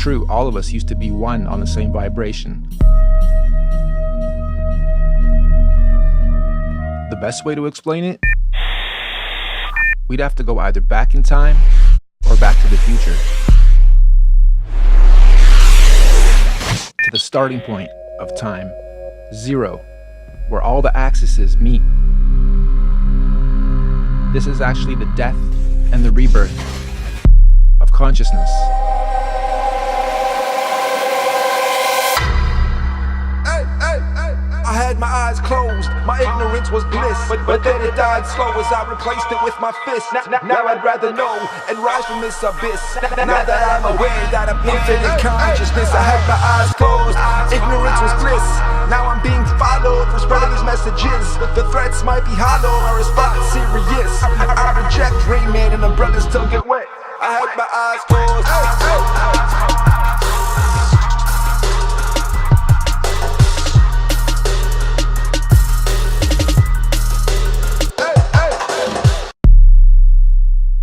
true, all of us used to be one on the same vibration. The best way to explain it? We'd have to go either back in time or back to the future. To the starting point of time, 0, where all the axes meet. This is actually the death and the rebirth of consciousness. I had my eyes closed, my ignorance was bliss, but then it died slow as I replaced it with my fist. Now I'd rather know and rise from this abyss. Now that I'm aware that I'm infinite consciousness, I had my eyes closed, ignorance was bliss. Now I'm being followed for spreading these messages. The threats might be hollow, my response serious. I reject Rain Man and umbrellas still get wet. I had my eyes closed.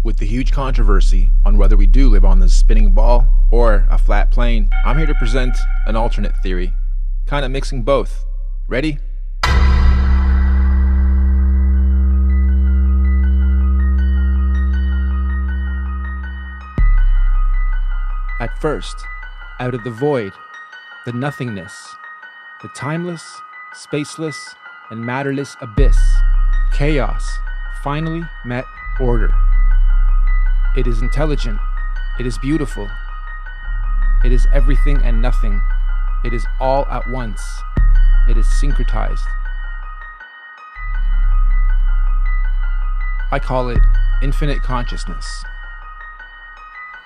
With the huge controversy on whether we do live on this spinning ball or a flat plane, I'm here to present an alternate theory, kind of mixing both. Ready? At first, out of the void, the nothingness, the timeless, spaceless, and matterless abyss, chaos finally met order. It is intelligent. It is beautiful. It is everything and nothing. It is all at once. It is syncretized. I call it infinite consciousness.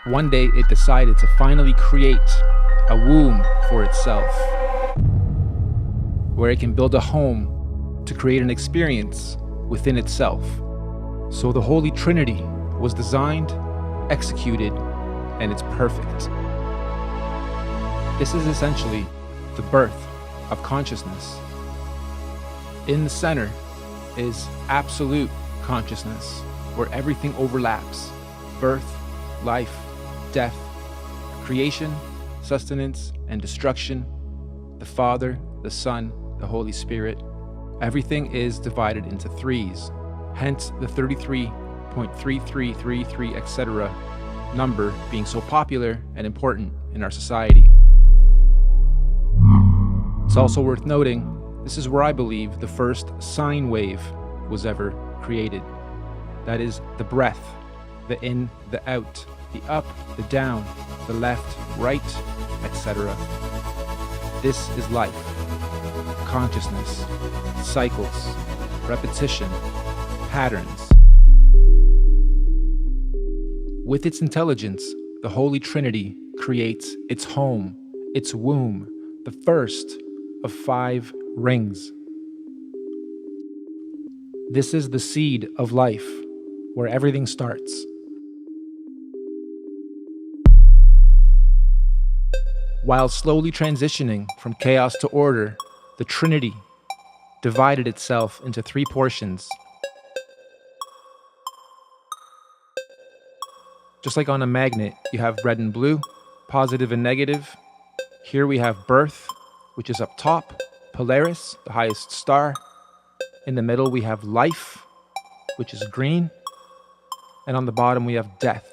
One day it decided to finally create a womb for itself, where it can build a home to create an experience within itself. So the Holy Trinity was designed, executed, and it's perfect. This is essentially the birth of consciousness. In the center is absolute consciousness, where everything overlaps: birth, life, death, creation, sustenance, and destruction, the Father, the Son, the Holy Spirit. Everything is divided into threes, hence the 33.3333, etc. number being so popular and important in our society. It's also worth noting, this is where I believe the first sine wave was ever created. That is the breath, the in, the out, the up, the down, the left, right, etc. This is life, consciousness, cycles, repetition, patterns. With its intelligence, the Holy Trinity creates its home, its womb, the first of 5 rings. This is the seed of life, where everything starts. While slowly transitioning from chaos to order, the Trinity divided itself into 3 portions. Just like on a magnet, you have red and blue, positive and negative. Here we have birth, which is up top, Polaris, the highest star. In the middle we have life, which is green. And on the bottom we have death,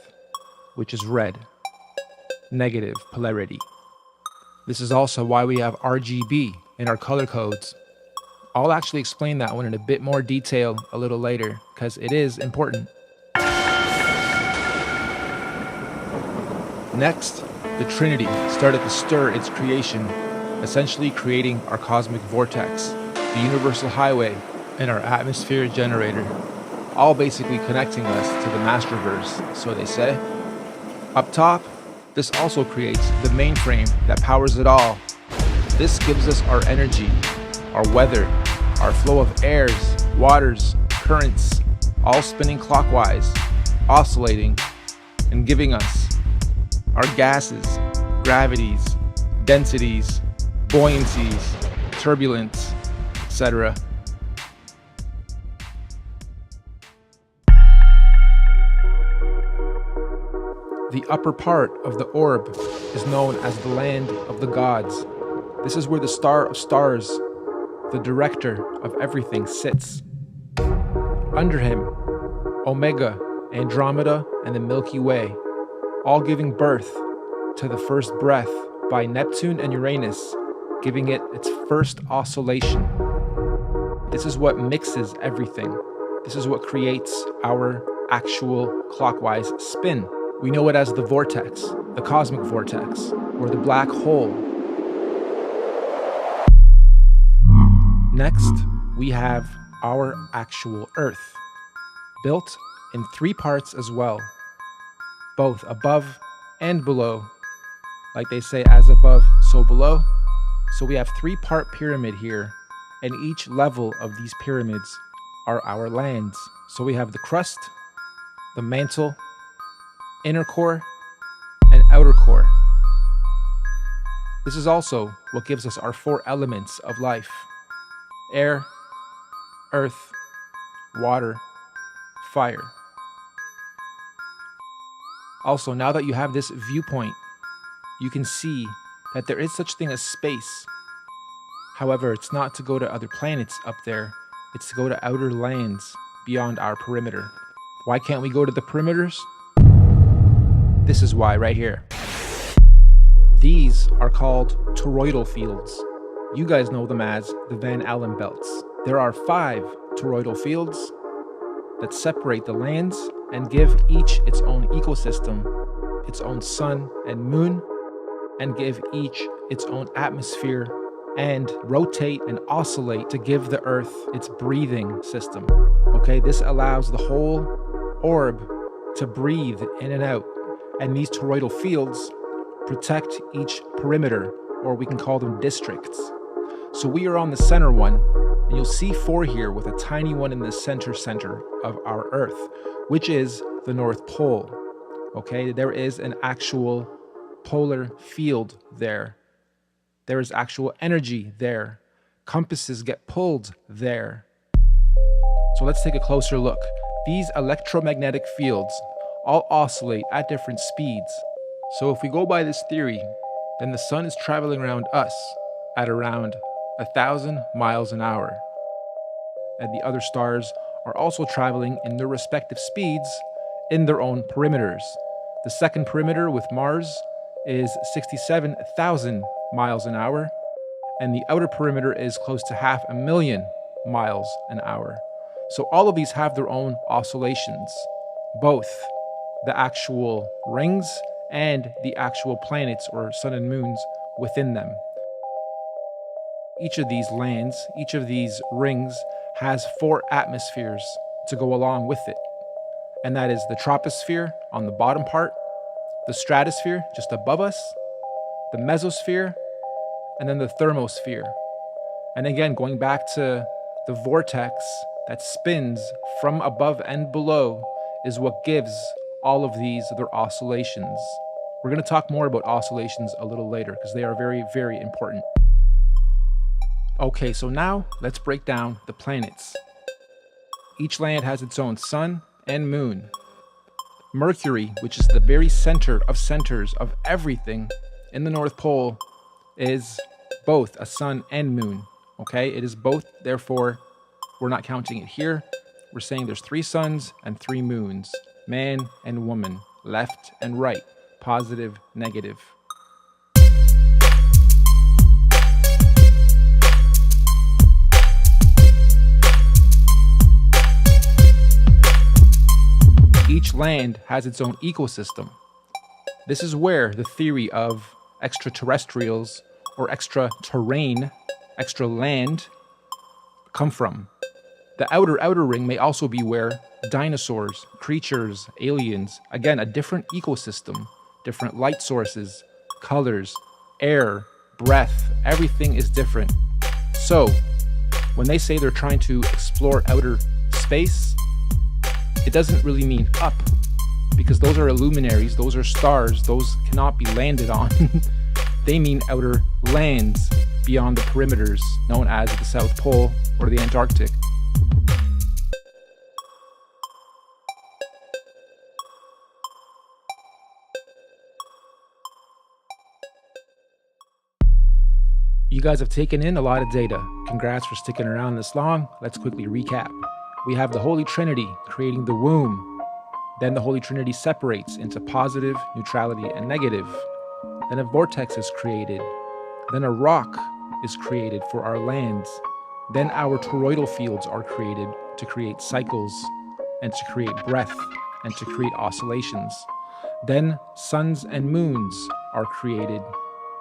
which is red, negative polarity. This is also why we have RGB in our color codes. I'll actually explain that one in a bit more detail a little later, because it is important. Next, the Trinity started to stir its creation, essentially creating our cosmic vortex, the universal highway, and our atmosphere generator, all basically connecting us to the Masterverse, so they say. Up top, this also creates the mainframe that powers it all. This gives us our energy, our weather, our flow of airs, waters, currents, all spinning clockwise, oscillating, and giving us our gases, gravities, densities, buoyancies, turbulence, etc. The upper part of the orb is known as the land of the gods. This is where the star of stars, the director of everything, sits. Under him, Omega, Andromeda, and the Milky Way, all giving birth to the first breath by Neptune and Uranus, giving it its first oscillation. This is what mixes everything. This is what creates our actual clockwise spin. We know it as the vortex, the cosmic vortex, or the black hole. Next, we have our actual Earth, built in 3 parts as well, both above and below. Like they say, as above, so below. So we have 3-part pyramid here, and each level of these pyramids are our lands. So we have the crust, the mantle, inner core, and outer core. This is also what gives us our 4 elements of life: air, earth, water, fire. Also, now that you have this viewpoint, you can see that there is such thing as space. However, it's not to go to other planets up there, it's to go to outer lands beyond our perimeter. Why can't we go to the perimeters? This is why right here. These are called toroidal fields. You guys know them as the Van Allen belts. There are 5 toroidal fields that separate the lands and give each its own ecosystem, its own sun and moon, and give each its own atmosphere and rotate and oscillate to give the Earth its breathing system. Okay, this allows the whole orb to breathe in and out, and these toroidal fields protect each perimeter, or we can call them districts. So we are on the center one, and you'll see 4 here with a tiny one in the center of our Earth, which is the North Pole. Okay, there is an actual polar field there. There is actual energy there. Compasses get pulled there. So let's take a closer look. These electromagnetic fields all oscillate at different speeds. So if we go by this theory, then the sun is traveling around us at around 1,000 miles an hour. And the other stars are also traveling in their respective speeds in their own perimeters. The second perimeter with Mars is 67,000 miles an hour, and the outer perimeter is close to 500,000 miles an hour. So all of these have their own oscillations, both the actual rings and the actual planets or sun and moons within them. Each of these lands, each of these rings has 4 atmospheres to go along with it. And that is the troposphere on the bottom part, the stratosphere just above us, the mesosphere, and then the thermosphere. And again, going back to the vortex that spins from above and below is what gives all of these their oscillations. We're going to talk more about oscillations a little later because they are very, very important. Okay, so now let's break down the planets. Each land has its own sun and moon. Mercury, which is the very center of centers of everything in the North Pole, is both a sun and moon. Okay, it is both, therefore we're not counting it here. We're saying there's 3 suns and 3 moons, man and woman, left and right, positive, negative. Each land has its own ecosystem. This is where the theory of extraterrestrials or extra terrain, extra land, come from. The outer ring may also be where dinosaurs, creatures, aliens, again, a different ecosystem, different light sources, colors, air, breath, everything is different. So, when they say they're trying to explore outer space, it doesn't really mean up, because those are luminaries, those are stars, those cannot be landed on. They mean outer lands beyond the perimeters known as the South Pole or the Antarctic. You guys have taken in a lot of data. Congrats for sticking around this long. Let's quickly recap. We have the Holy Trinity creating the womb. Then the Holy Trinity separates into positive, neutrality, and negative. Then a vortex is created. Then a rock is created for our lands. Then our toroidal fields are created to create cycles and to create breath and to create oscillations. Then suns and moons are created,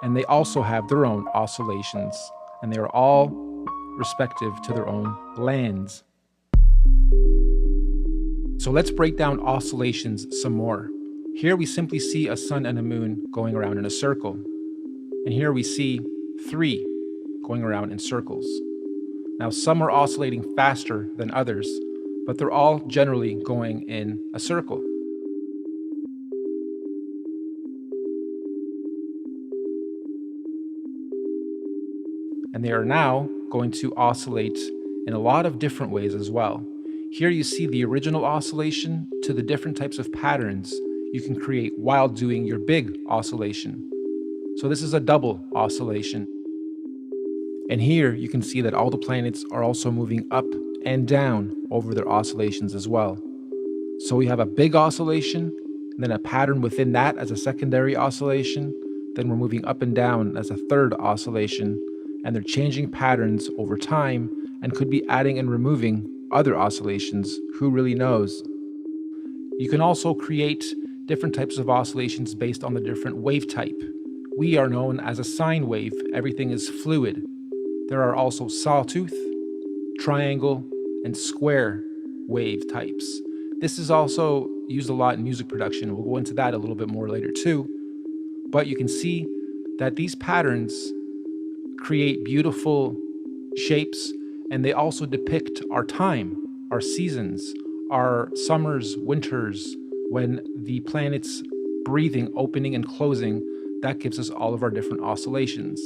and they also have their own oscillations, and they are all respective to their own lands. So let's break down oscillations some more. Here we simply see a sun and a moon going around in a circle. And here we see 3 going around in circles. Now some are oscillating faster than others, but they're all generally going in a circle. And they are now going to oscillate in a lot of different ways as well. Here you see the original oscillation to the different types of patterns you can create while doing your big oscillation. So this is a double oscillation. And here you can see that all the planets are also moving up and down over their oscillations as well. So we have a big oscillation, then a pattern within that as a secondary oscillation, then we're moving up and down as a third oscillation, and they're changing patterns over time and could be adding and removing other oscillations. Who really knows? You can also create different types of oscillations based on the different wave type. We are known as a sine wave. Everything is fluid. There are also sawtooth, triangle, and square wave types. This is also used a lot in music production. We'll go into that a little bit more later too. But you can see that these patterns create beautiful shapes, and they also depict our time, our seasons, our summers, winters, when the planet's breathing, opening and closing, that gives us all of our different oscillations.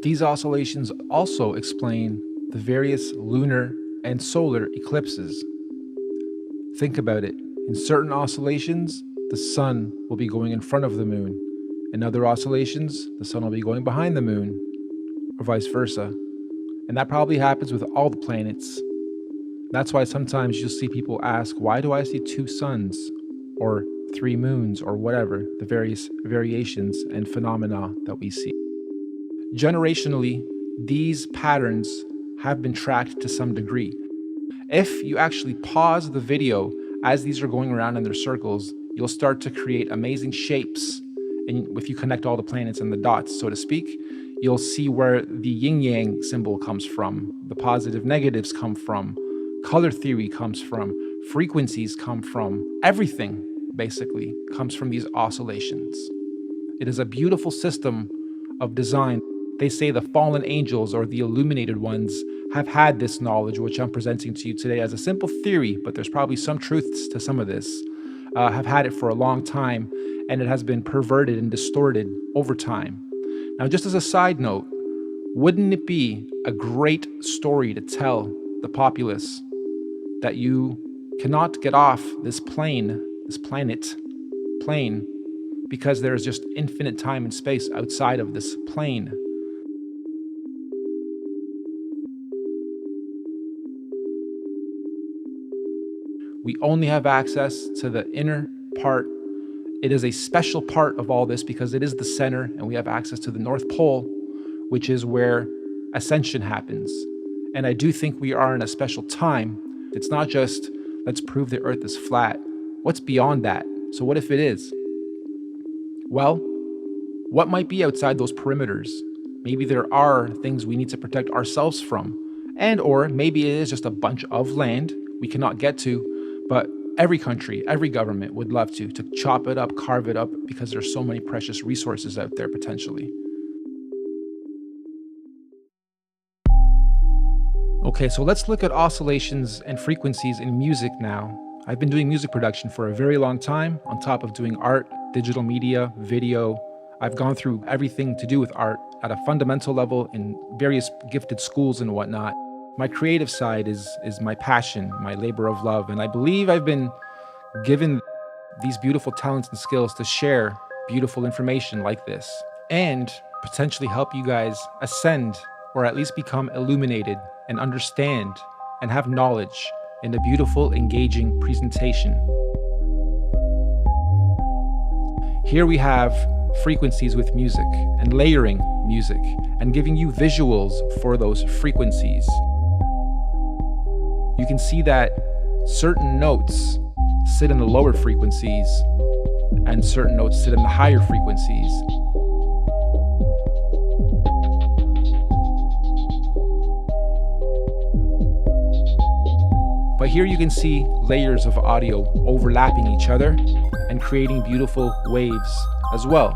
These oscillations also explain the various lunar and solar eclipses. Think about it. In certain oscillations, the sun will be going in front of the moon. In other oscillations, the sun will be going behind the moon, or vice versa. And that probably happens with all the planets. That's why sometimes you'll see people ask, why do I see 2 suns or 3 moons or whatever, the various variations and phenomena that we see. Generationally, these patterns have been tracked to some degree. If you actually pause the video as these are going around in their circles, you'll start to create amazing shapes. And if you connect all the planets and the dots, so to speak, you'll see where the yin-yang symbol comes from, the positive negatives come from, color theory comes from, frequencies come from, everything basically comes from these oscillations. It is a beautiful system of design. They say the fallen angels or the illuminated ones have had this knowledge, which I'm presenting to you today as a simple theory, but there's probably some truths to some of this, have had it for a long time, and it has been perverted and distorted over time. Now, just as a side note, wouldn't it be a great story to tell the populace that you cannot get off this plane, because there is just infinite time and space outside of this plane? We only have access to the inner part. It is a special part of all this because it is the center, and we have access to the North Pole, which is where ascension happens. And I do think we are in a special time. It's not just, let's prove the Earth is flat. What's beyond that? So what if it is? Well, what might be outside those perimeters? Maybe there are things we need to protect ourselves from. And or maybe it is just a bunch of land we cannot get to, but every country, every government would love to chop it up, carve it up, because there's so many precious resources out there potentially. Okay, so let's look at oscillations and frequencies in music now. I've been doing music production for a very long time, on top of doing art, digital media, video. I've gone through everything to do with art at a fundamental level in various gifted schools and whatnot. My creative side is my passion, my labor of love, and I believe I've been given these beautiful talents and skills to share beautiful information like this. And potentially help you guys ascend or at least become illuminated and understand and have knowledge in a beautiful, engaging presentation. Here we have frequencies with music and layering music and giving you visuals for those frequencies. You can see that certain notes sit in the lower frequencies and certain notes sit in the higher frequencies. But here you can see layers of audio overlapping each other and creating beautiful waves as well.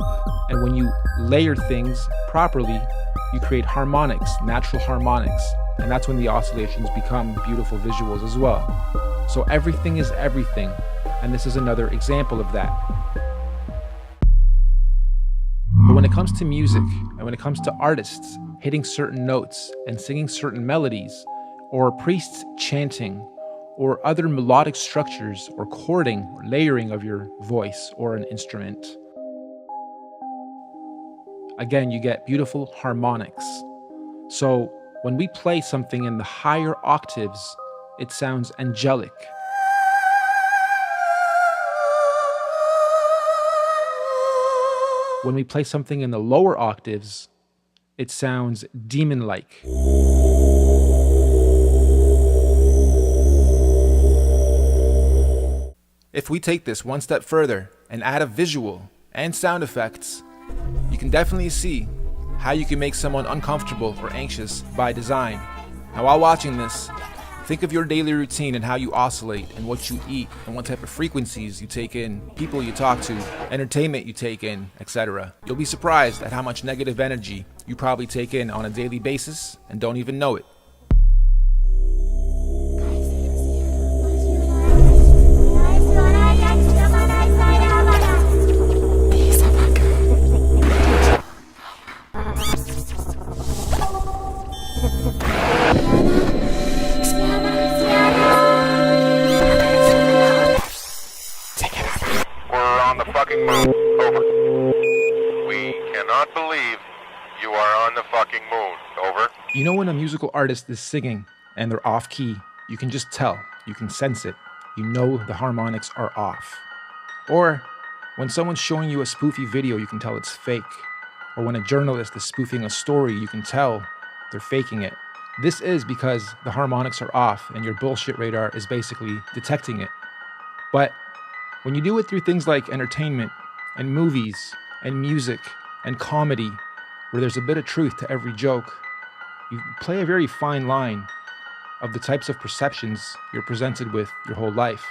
And when you layer things properly, you create harmonics, natural harmonics. And that's when the oscillations become beautiful visuals as well. So everything is everything. And this is another example of that. But when it comes to music and when it comes to artists hitting certain notes and singing certain melodies, or priests chanting, or other melodic structures or chording or layering of your voice or an instrument, again, you get beautiful harmonics. So when we play something in the higher octaves, it sounds angelic. When we play something in the lower octaves, it sounds demon-like. If we take this one step further and add a visual and sound effects, you can definitely see how you can make someone uncomfortable or anxious by design. Now, while watching this, think of your daily routine and how you oscillate and what you eat and what type of frequencies you take in, people you talk to, entertainment you take in, etc. You'll be surprised at how much negative energy you probably take in on a daily basis and don't even know it. You know when a musical artist is singing and they're off key, you can just tell, you can sense it. You know the harmonics are off. Or when someone's showing you a spoofy video, you can tell it's fake. Or when a journalist is spoofing a story, you can tell they're faking it. This is because the harmonics are off and your bullshit radar is basically detecting it. But when you do it through things like entertainment and movies and music and comedy, where there's a bit of truth to every joke, you play a very fine line of the types of perceptions you're presented with your whole life.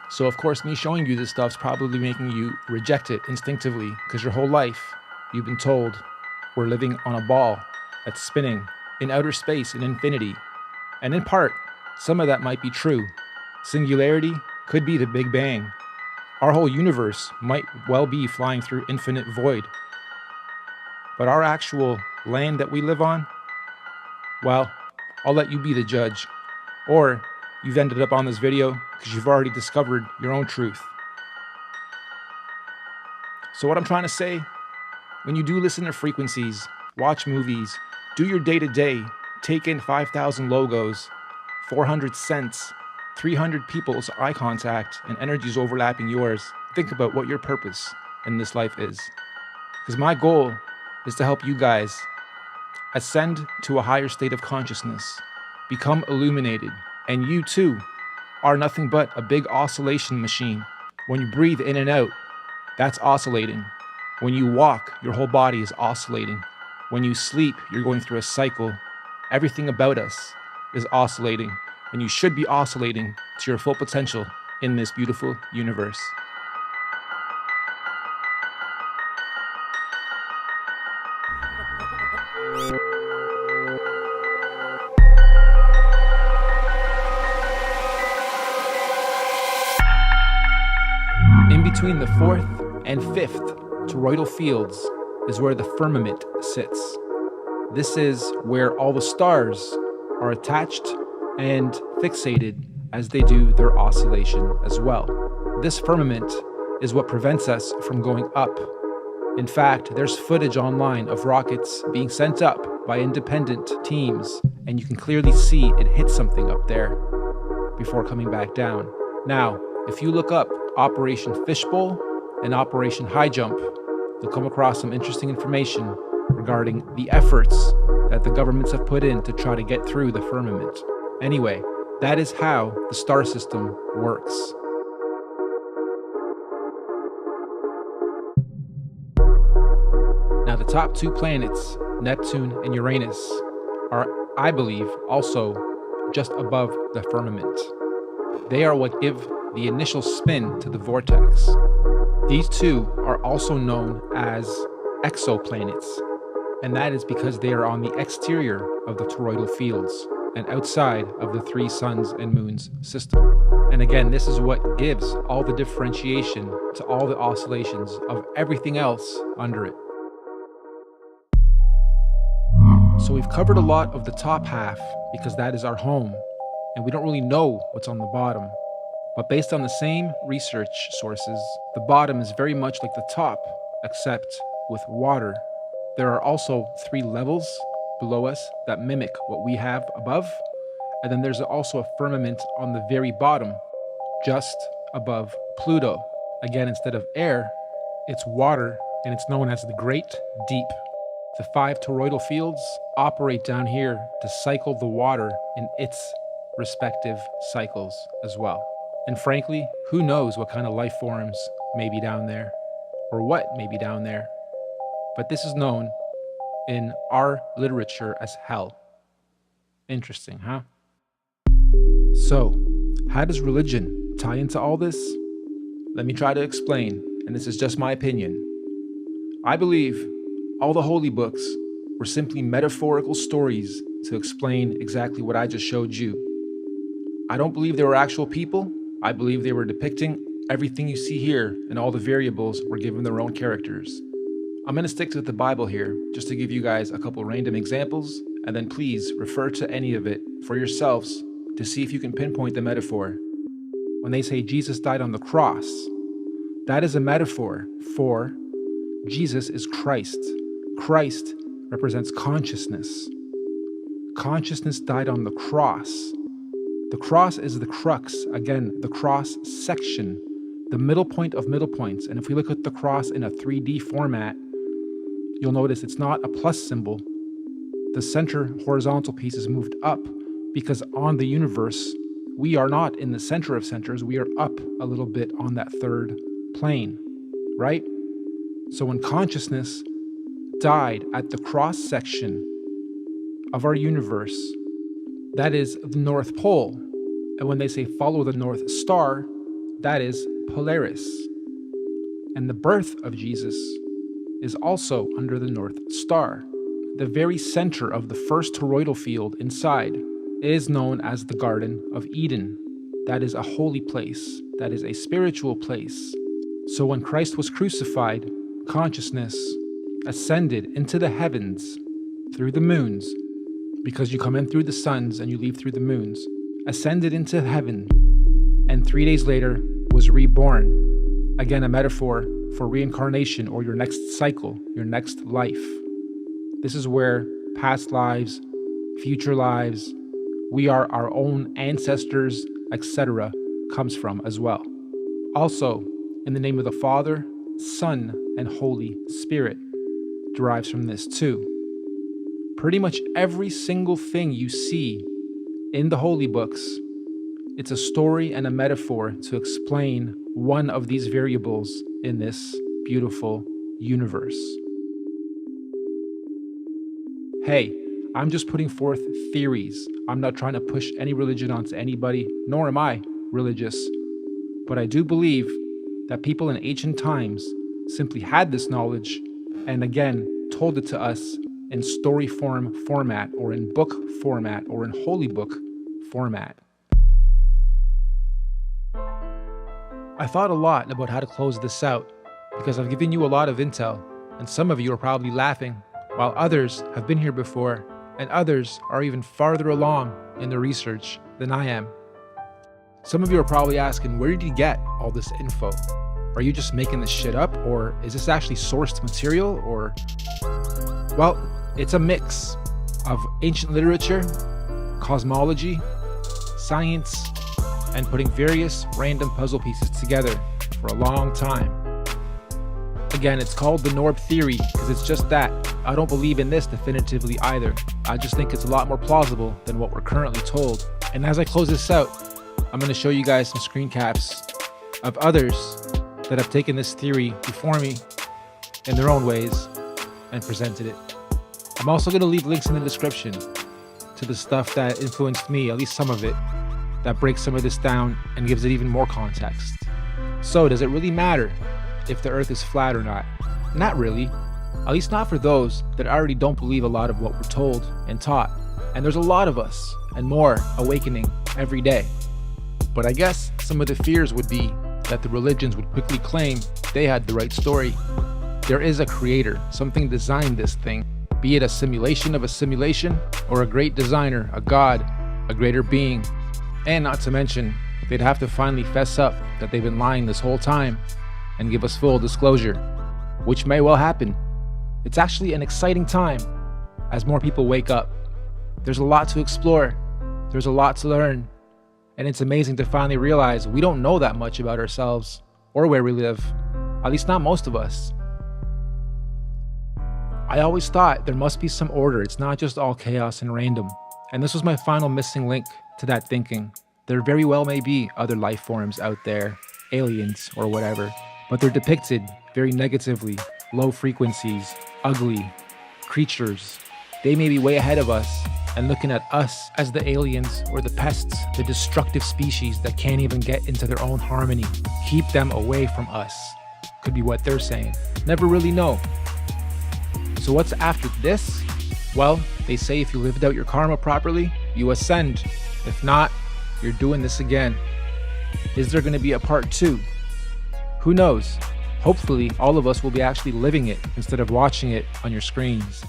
So of course, me showing you this stuff's probably making you reject it instinctively, because your whole life you've been told we're living on a ball that's spinning in outer space in infinity. And in part, some of that might be true. Singularity could be the Big Bang. Our whole universe might well be flying through infinite void. But our actual land that we live on, well, I'll let you be the judge. Or you've ended up on this video because you've already discovered your own truth. So what I'm trying to say, when you do listen to frequencies, watch movies, do your day-to-day, take in 5,000 logos, 400 cents, 300 people's eye contact, and energies overlapping yours, think about what your purpose in this life is. Because my goal is to help you guys ascend to a higher state of consciousness, become illuminated, and you too are nothing but a big oscillation machine. When you breathe in and out, that's oscillating. When you walk, your whole body is oscillating. When you sleep, you're going through a cycle. Everything about us is oscillating, and you should be oscillating to your full potential in this beautiful universe. In between the fourth and fifth toroidal fields is where the firmament sits. This is where all the stars are attached and fixated as they do their oscillation as well. This firmament is what prevents us from going up In fact, there's footage online of rockets being sent up by independent teams, and you can clearly see it hit something up there before coming back down. Now, if you look up Operation Fishbowl and Operation High Jump, you'll come across some interesting information regarding the efforts that the governments have put in to try to get through the firmament. Anyway, that is how the star system works. Now, the top two planets, Neptune and Uranus, are, I believe, also just above the firmament. They are what give the initial spin to the vortex. These two are also known as exoplanets, and that is because they are on the exterior of the toroidal fields and outside of the three suns and moons system. And again, this is what gives all the differentiation to all the oscillations of everything else under it. So we've covered a lot of the top half because that is our home, and we don't really know what's on the bottom. But based on the same research sources, the bottom is very much like the top, except with water. There are also 3 levels below us that mimic what we have above, and then there's also a firmament on the very bottom, just above Pluto. Again, instead of air, it's water, and it's known as the Great Deep. The 5 toroidal fields operate down here to cycle the water in its respective cycles as well. And frankly, who knows what kind of life forms may be down there, or what may be down there. But this is known in our literature as hell. Interesting, huh? So, how does religion tie into all this? Let me try to explain, and this is just my opinion. I believe all the holy books were simply metaphorical stories to explain exactly what I just showed you. I don't believe they were actual people. I believe they were depicting everything you see here, and all the variables were given their own characters. I'm going to stick to the Bible here, just to give you guys a couple random examples, and then please refer to any of it for yourselves to see if you can pinpoint the metaphor. When they say Jesus died on the cross, that is a metaphor for Jesus is Christ. Christ represents consciousness. Consciousness died on the cross. The cross is the crux, again, the cross section, the middle point of middle points. And if we look at the cross in a 3D format, you'll notice it's not a plus symbol. The center horizontal piece is moved up because on the universe, we are not in the center of centers, we are up a little bit on that third plane, right? So when consciousness died at the cross section of our universe, that is the North Pole. And when they say follow the North Star, that is Polaris. And the birth of Jesus is also under the North Star. The very center of the first toroidal field inside is known as the Garden of Eden. That is a holy place. That is a spiritual place. So when Christ was crucified, consciousness ascended into the heavens through the moons, because you come in through the suns and you leave through the moons, ascended into heaven, and 3 days later was reborn. Again, a metaphor for reincarnation, or your next cycle, your next life. This is where past lives, future lives, we are our own ancestors, etc., comes from as well. Also, in the name of the Father, Son, and Holy Spirit derives from this too. Pretty much every single thing you see in the holy books, it's a story and a metaphor to explain one of these variables in this beautiful universe. Hey, I'm just putting forth theories. I'm not trying to push any religion onto anybody, nor am I religious. But I do believe that people in ancient times simply had this knowledge and again told it to us in story format, or in book format, or in holy book format. I thought a lot about how to close this out because I've given you a lot of intel, and some of you are probably laughing, while others have been here before, and others are even farther along in the research than I am. Some of you are probably asking, where did you get all this info? Are you just making this shit up? Or is this actually sourced material? Or, well, it's a mix of ancient literature, cosmology, science, and putting various random puzzle pieces together for a long time. Again, it's called the nORB theory because it's just that. I don't believe in this definitively either. I just think it's a lot more plausible than what we're currently told. And as I close this out, I'm going to show you guys some screen caps of others that have taken this theory before me in their own ways and presented it. I'm also going to leave links in the description to the stuff that influenced me, at least some of it, that breaks some of this down and gives it even more context. So, does it really matter if the Earth is flat or not? Not really. At least not for those that already don't believe a lot of what we're told and taught. And there's a lot of us, and more, awakening every day. But I guess some of the fears would be that the religions would quickly claim they had the right story. There is a creator, something designed this thing, be it a simulation of a simulation, or a great designer, a god, a greater being. And not to mention, they'd have to finally fess up that they've been lying this whole time and give us full disclosure, which may well happen. It's actually an exciting time as more people wake up. There's a lot to explore, there's a lot to learn, and it's amazing to finally realize we don't know that much about ourselves or where we live, at least not most of us. I always thought there must be some order, it's not just all chaos and random, and this was my final missing link to that thinking. There very well may be other life forms out there, aliens or whatever, but they're depicted very negatively, low frequencies, ugly creatures. They may be way ahead of us and looking at us as the aliens or the pests, the destructive species that can't even get into their own harmony. Keep them away from us, could be what they're saying. Never really know. So what's after this? Well, they say if you lived out your karma properly, you ascend. If not, you're doing this again. Is there going to be a part 2? Who knows? Hopefully, all of us will be actually living it instead of watching it on your screens.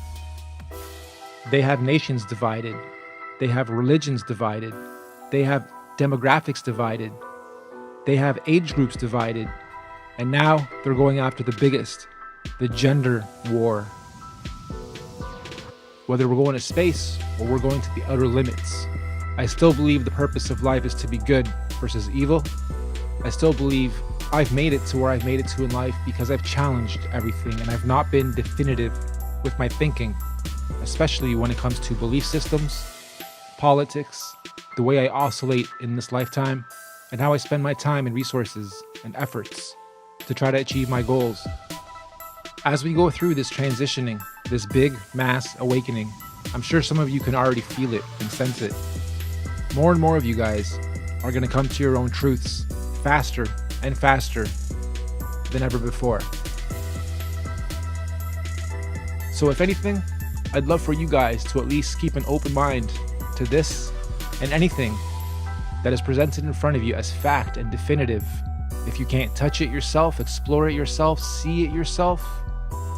They have nations divided. They have religions divided. They have demographics divided. They have age groups divided. And now they're going after the biggest, the gender war. Whether we're going to space or we're going to the outer limits, I still believe the purpose of life is to be good versus evil. I still believe I've made it to where I've made it to in life because I've challenged everything and I've not been definitive with my thinking, especially when it comes to belief systems, politics, the way I oscillate in this lifetime, and how I spend my time and resources and efforts to try to achieve my goals. As we go through this transitioning, this big mass awakening, I'm sure some of you can already feel it and sense it. More and more of you guys are going to come to your own truths faster and faster than ever before. So if anything, I'd love for you guys to at least keep an open mind to this and anything that is presented in front of you as fact and definitive. If you can't touch it yourself, explore it yourself, see it yourself,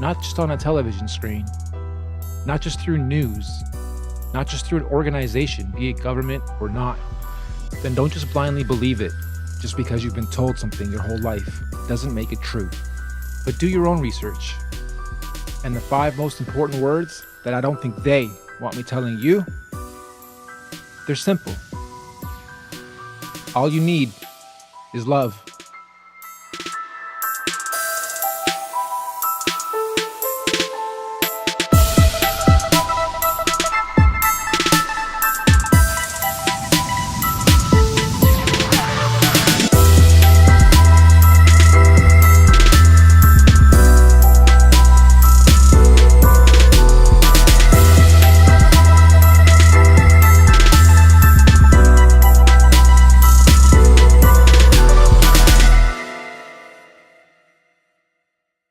not just on a television screen, not just through news, not just through an organization, be it government or not, then don't just blindly believe it just because you've been told something your whole life. It doesn't make it true. But do your own research. And the 5 most important words that I don't think they want me telling you, they're simple. All you need is love.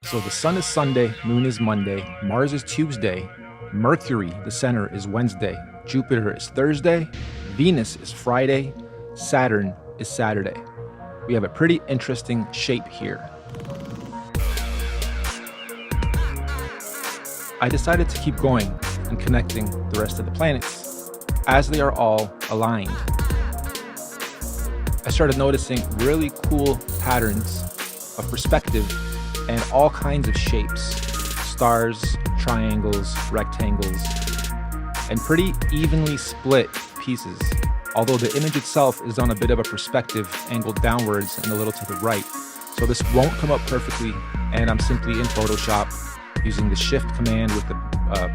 So the sun is Sunday, moon is Monday, Mars is Tuesday, Mercury, the center, is Wednesday, Jupiter is Thursday, Venus is Friday, Saturn is Saturday. We have a pretty interesting shape here. I decided to keep going and connecting the rest of the planets as they are all aligned. I started noticing really cool patterns of perspective and all kinds of shapes, stars, triangles, rectangles, and pretty evenly split pieces, although the image itself is on a bit of a perspective angled downwards and a little to the right. So this won't come up perfectly, and I'm simply in Photoshop using the Shift command with the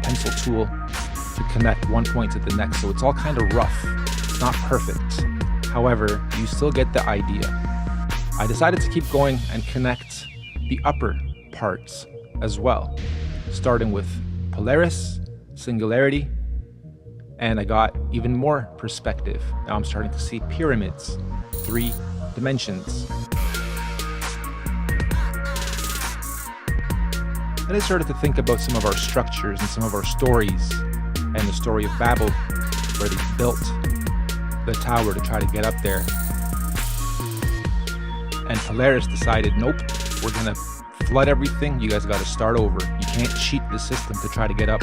pencil tool to connect one point to the next. So it's all kind of rough. It's not perfect. However, you still get the idea. I decided to keep going and connect the upper parts as well, starting with Polaris, Singularity, and I got even more perspective. Now I'm starting to see pyramids, 3 dimensions. Then I started to think about some of our structures and some of our stories, and the story of Babel, where they built the tower to try to get up there. And Polaris decided, nope, we're gonna flood everything, you guys gotta start over. You can't cheat the system to try to get up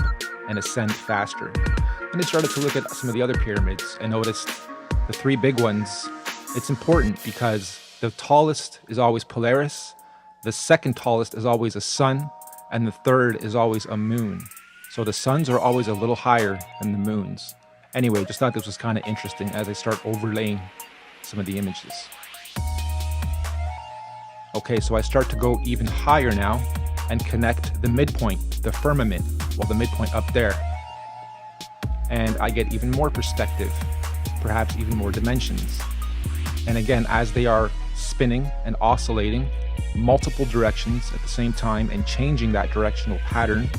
and ascend faster. And I started to look at some of the other pyramids and noticed the 3 big ones. It's important because the tallest is always Polaris, the second tallest is always a sun, and the third is always a moon. So the suns are always a little higher than the moons. Anyway, just thought this was kind of interesting as I start overlaying some of the images. Okay, so I start to go even higher now and connect the midpoint, the firmament, well, the midpoint up there. And I get even more perspective, perhaps even more dimensions. And again, as they are spinning and oscillating multiple directions at the same time and changing that directional pattern,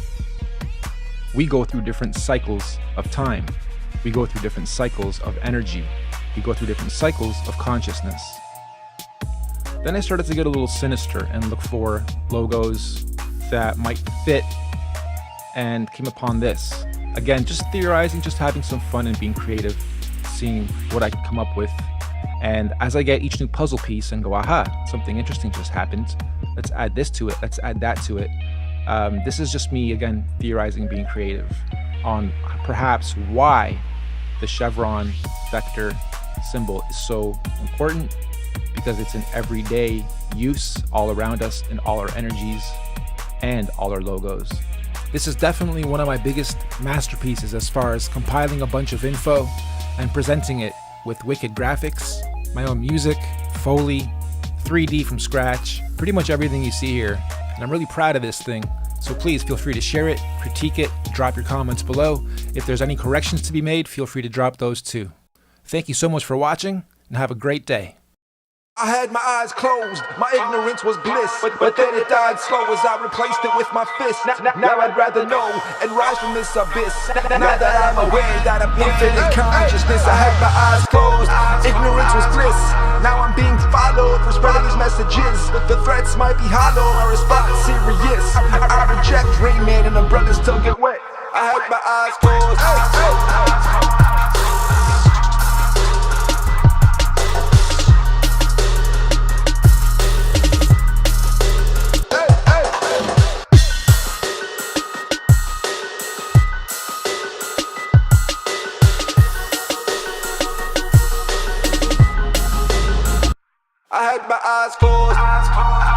we go through different cycles of time. We go through different cycles of energy. We go through different cycles of consciousness. Then I started to get a little sinister and look for logos that might fit, and came upon this. Again, just theorizing, just having some fun and being creative, seeing what I could come up with. And as I get each new puzzle piece and go, aha, something interesting just happened, let's add this to it, let's add that to it. This is just me, again, theorizing, being creative on perhaps why the chevron vector symbol is so important, because it's in everyday use all around us in all our energies and all our logos. This is definitely one of my biggest masterpieces as far as compiling a bunch of info and presenting it with wicked graphics, my own music, Foley, 3D from scratch, pretty much everything you see here. And I'm really proud of this thing. So please feel free to share it, critique it, drop your comments below. If there's any corrections to be made, feel free to drop those too. Thank you so much for watching, and have a great day. I had my eyes closed, my ignorance was bliss, but then it died slow as I replaced it with my fist. Now I'd rather know and rise from this abyss. Now that I'm aware that I'm infinite consciousness, I had my eyes closed, ignorance was bliss. Now I'm being followed for spreading these messages. The threats might be hollow, my response serious. I reject Rain Man and umbrellas still get wet. I had my eyes closed. I had my eyes closed.